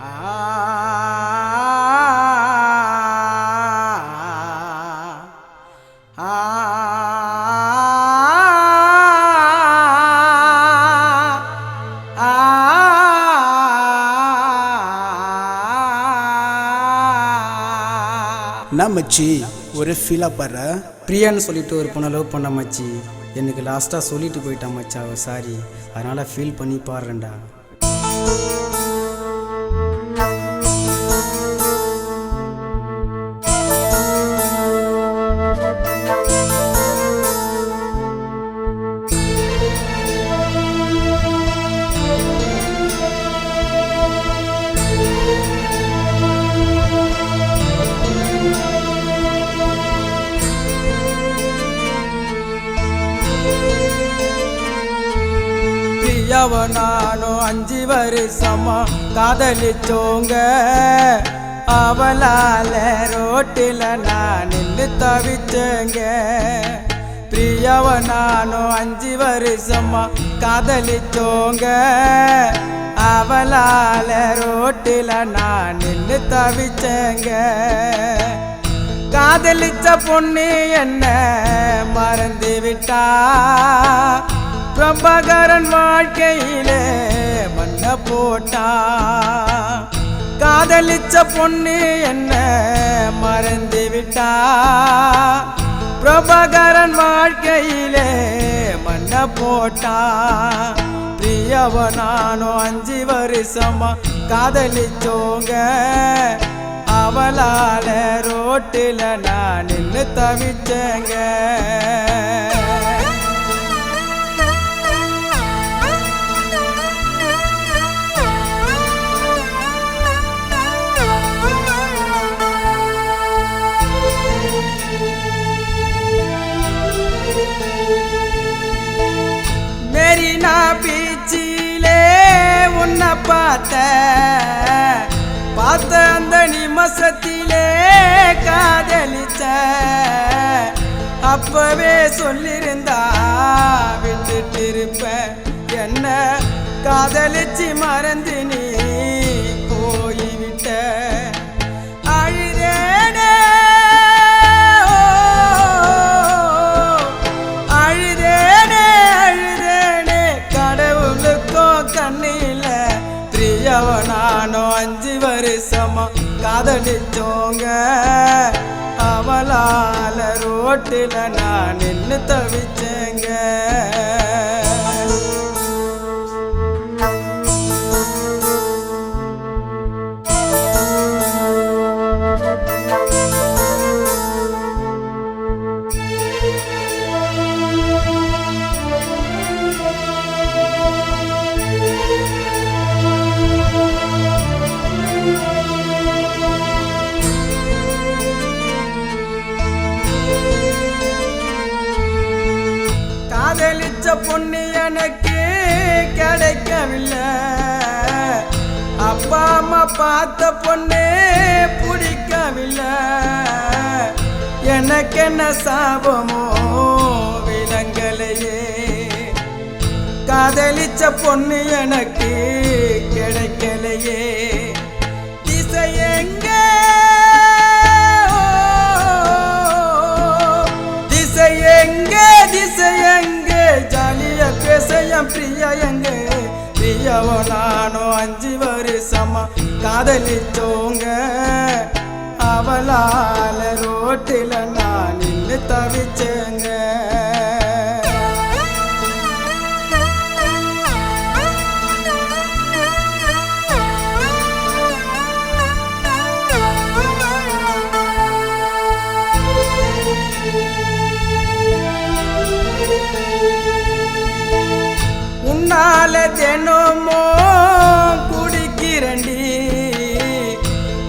என்ன மச்சி ஒரு ஃபீலாக பாரு. பிரியான்னு சொல்லிட்டு ஒரு பொண்ணை லவ் பண்ண மச்சி. எனக்கு லாஸ்ட்டாக சொல்லிட்டு போயிட்டான் மச்சா, சாரி. அதனால் ஃபீல் பண்ணி பாடுறேன்டா. நானும் 5 வருஷமா காதலிச்சோங்க. அவளால ரோட்டில் நான் நின்று தவிச்சேங்க. பிரியாவ நானும் 5 வருஷமா காதலிச்சோங்க. அவளால ரோட்டில் நான் நின்று தவிச்சேங்க. காதலிச்ச பொண்ணு என்ன மறந்து விட்டா. பிரபாகரன் வாழ்க்கையிலே மண்ண போட்டா. காதலிச்ச பொண்ணு என்ன மறந்து விட்டா. பிரபாகரன் வாழ்க்கையிலே மண்ண போட்டா. பிரியவ நானும் 5 வருஷமா காதலிச்சோங்க. அவளால ரோட்டில் நான் நின்று தவிச்சேங்க. மெரினா பீச்சிலே உன்னை பார்த்த அந்த நிமிஷத்திலே காதலிச்ச. அப்பவே சொல்லிருந்தா விட்டுட்டு இருப்ப. என்ன காதலிச்சு மறந்து நீ போய்விட்ட. அழுதேனே அழுதேனே அழுதேனே கடவுளுக்கோ கண்ணில. பிரியவ நானும் 5 வருஷமா காதலிச்சோங்க. அவளால ரோட்டில் நான் நின்று தவிச்சேங்க. காதலிச்ச பொண்ணு எனக்கு கிடைக்கவில்லை. அப்பா அம்மா பார்த்த பொண்ணு பிடிக்கவில்லை. எனக்கு என்ன சாபமோ விலங்கலையே. காதலிச்ச பொண்ணு எனக்கு கிடைக்கலையே. திசை எங்கே திசை எங்கே திசை எங்கே ஜாலிய பேசையம் பிரியா எங்கே. பிரியாவோ நானும் 5 வருஷமா காதலிச்சோங்க. அவளால ரோட்டில் நான் நின்று தவிச்சேங்க. உன்னால தினமோ குடிக்கிறண்டி.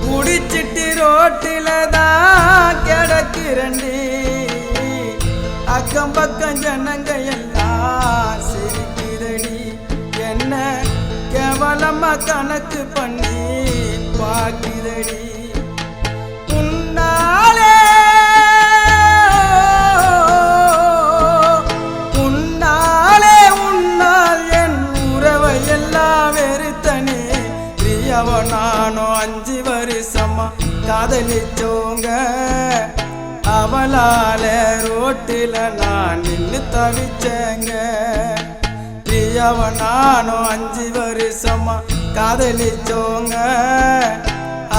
குடிச்சிட்டு ரோட்டில் தான் கிடக்கிறண்டி. அக்கம் பக்கம் ஜனங்க எல்லாம் சிரிக்கிறடி. என்ன கேவலமா கணக்கு பண்ணி பார்க்கிறடி. உன்னாலே பிரியவன் நானும் 5 வருஷமா காதலிச்சோங்க அவளால ரோட்டில நான் நின்று தவிச்சேங்க பிரியவன் நானும் 5 வருஷமா காதலிச்சோங்க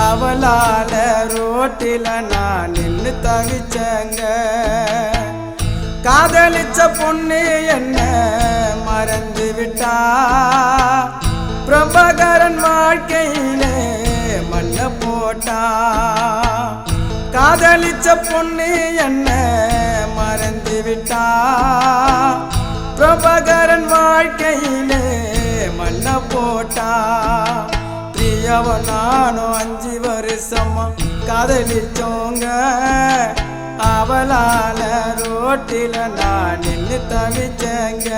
அவளால ரோட்டில நான் நின்று தவிச்சேங்க காதலிச்ச பொண்ணு என்ன மறந்து விட்டா பிரபாகரன் வாழ்க்கையிலே மண்ண போட்டா காதலிச்ச பொண்ணு என்ன மறந்து விட்டா பிரபாகரன் வாழ்க்கையிலே மண்ண போட்டா பிரியவன் நானும் 5 வருஷமா காதலிச்சோங்க அவளால ரோட்டில நான் நின்று தவிச்சேங்க